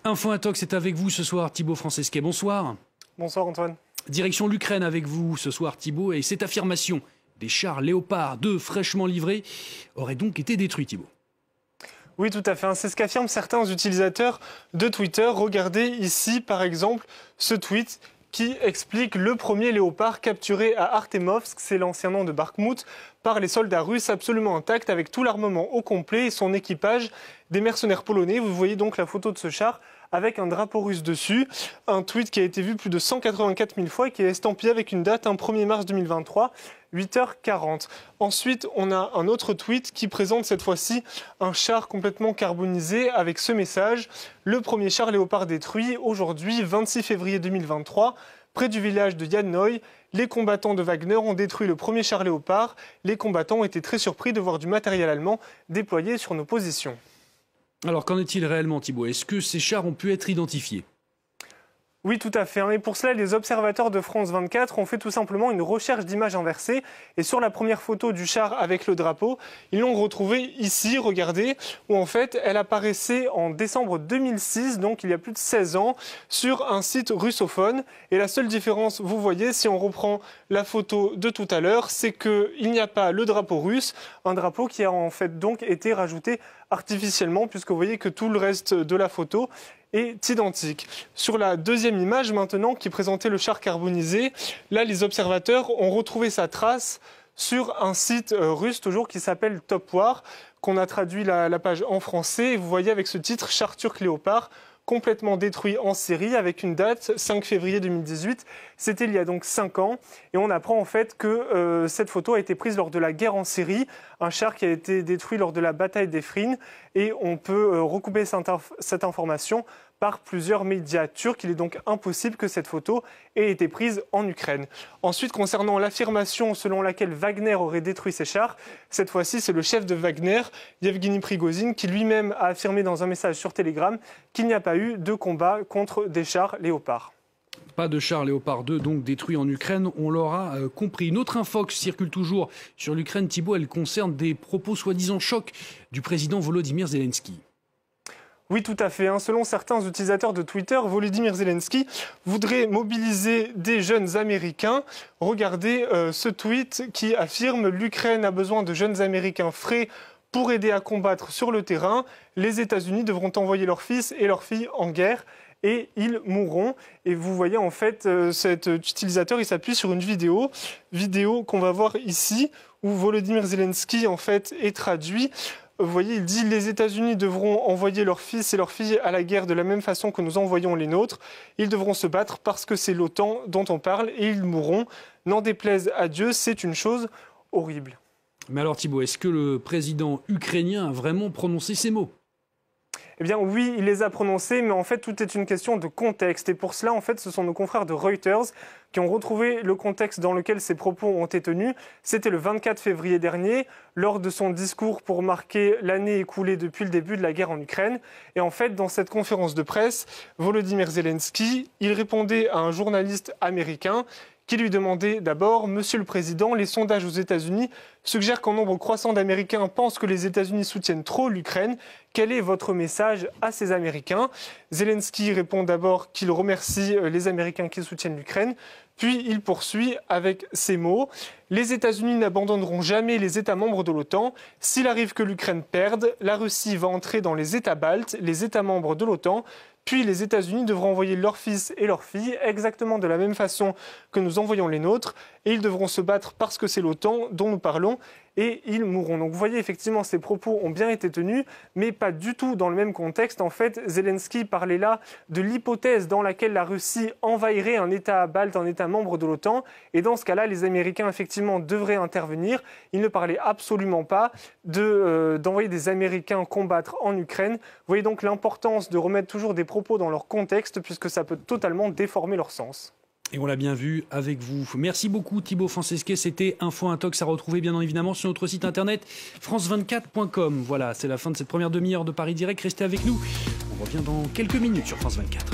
Info Intox est avec vous ce soir, Thibaut Francesquet. Bonsoir. Bonsoir Antoine. Direction l'Ukraine avec vous ce soir, Thibaut. Et cette affirmation des chars Léopard 2 fraîchement livrés aurait donc été détruite, Thibaut. Oui, tout à fait. C'est ce qu'affirment certains utilisateurs de Twitter. Regardez ici, par exemple, ce tweet qui explique le premier Léopard capturé à Artemovsk, c'est l'ancien nom de Bakhmout, par les soldats russes absolument intacts avec tout l'armement au complet et son équipage des mercenaires polonais. Vous voyez donc la photo de ce char avec un drapeau russe dessus. Un tweet qui a été vu plus de 184 000 fois et qui est estampillé avec une date, 1er mars 2023, 8h40. Ensuite, on a un autre tweet qui présente cette fois-ci un char complètement carbonisé avec ce message. Le premier char Léopard détruit aujourd'hui, 26 février 2023, près du village de Yadnoï. Les combattants de Wagner ont détruit le premier char Léopard. Les combattants ont été très surpris de voir du matériel allemand déployé sur nos positions. Alors qu'en est-il réellement, Thibaut? Est-ce que ces chars ont pu être identifiés? Oui, tout à fait. Et pour cela, les observateurs de France 24 ont fait tout simplement une recherche d'images inversées. Et sur la première photo du char avec le drapeau, ils l'ont retrouvée ici, regardez, où en fait, elle apparaissait en décembre 2006, donc il y a plus de 16 ans, sur un site russophone. Et la seule différence, vous voyez, si on reprend la photo de tout à l'heure, c'est qu'il n'y a pas le drapeau russe, un drapeau qui a en fait donc été rajouté artificiellement, puisque vous voyez que tout le reste de la photo est identique. Sur la deuxième image maintenant qui présentait le char carbonisé, là les observateurs ont retrouvé sa trace sur un site russe toujours qui s'appelle Top War, qu'on a traduit la page en français. Et vous voyez avec ce titre char turc Léopard complètement détruit en série avec une date 5 février 2018. C'était il y a donc 5 ans et on apprend en fait que cette photo a été prise lors de la guerre en Syrie, un char qui a été détruit lors de la bataille d'Efrin et on peut recouper cette information par plusieurs médias turcs. Il est donc impossible que cette photo ait été prise en Ukraine. Ensuite, concernant l'affirmation selon laquelle Wagner aurait détruit ces chars, cette fois-ci, c'est le chef de Wagner, Yevgeny Prigozhin, qui lui-même a affirmé dans un message sur Telegram qu'il n'y a pas eu de combat contre des chars Léopard. Pas de chars Léopard 2 donc détruits en Ukraine, on l'aura compris. Une autre info qui circule toujours sur l'Ukraine, Thibaut, elle concerne des propos soi-disant chocs du président Volodymyr Zelensky. Oui, tout à fait. Selon certains utilisateurs de Twitter, Volodymyr Zelensky voudrait mobiliser des jeunes Américains. Regardez ce tweet qui affirme « L'Ukraine a besoin de jeunes Américains frais pour aider à combattre sur le terrain. Les États-Unis devront envoyer leurs fils et leurs filles en guerre et ils mourront ». Et vous voyez en fait cet utilisateur, il s'appuie sur une vidéo qu'on va voir ici où Volodymyr Zelensky en fait est traduit. Vous voyez, il dit « Les États-Unis devront envoyer leurs fils et leurs filles à la guerre de la même façon que nous envoyons les nôtres. Ils devront se battre parce que c'est l'OTAN dont on parle et ils mourront. N'en déplaise à Dieu, c'est une chose horrible. » Mais alors Thibaut, est-ce que le président ukrainien a vraiment prononcé ces mots ? Eh bien oui, il les a prononcés, mais en fait tout est une question de contexte. Et pour cela, en fait, ce sont nos confrères de Reuters qui ont retrouvé le contexte dans lequel ces propos ont été tenus. C'était le 24 février dernier, lors de son discours pour marquer l'année écoulée depuis le début de la guerre en Ukraine. Et en fait, dans cette conférence de presse, Volodymyr Zelensky, il répondait à un journaliste américain qui lui demandait d'abord « Monsieur le Président, les sondages aux États-Unis suggèrent qu'un nombre croissant d'Américains pensent que les États-Unis soutiennent trop l'Ukraine. Quel est votre message à ces Américains ?» Zelensky répond d'abord qu'il remercie les Américains qui soutiennent l'Ukraine. Puis il poursuit avec ces mots « Les États-Unis n'abandonneront jamais les États membres de l'OTAN. S'il arrive que l'Ukraine perde, la Russie va entrer dans les États baltes, les États membres de l'OTAN. Puis les États-Unis devront envoyer leurs fils et leurs filles exactement de la même façon que nous envoyons les nôtres. Et ils devront se battre parce que c'est l'OTAN dont nous parlons. Et ils mourront. » Donc vous voyez, effectivement, ces propos ont bien été tenus, mais pas du tout dans le même contexte. En fait, Zelensky parlait là de l'hypothèse dans laquelle la Russie envahirait un État balte, un État membre de l'OTAN. Et dans ce cas-là, les Américains, effectivement, devraient intervenir. Il ne parlait absolument pas d'envoyer des Américains combattre en Ukraine. Vous voyez donc l'importance de remettre toujours des propos dans leur contexte, puisque ça peut totalement déformer leur sens. Et on l'a bien vu avec vous. Merci beaucoup Thibaut Francesquet. C'était Info Intox à retrouver bien évidemment sur notre site internet france24.com. Voilà, c'est la fin de cette première demi-heure de Paris Direct. Restez avec nous. On revient dans quelques minutes sur France 24.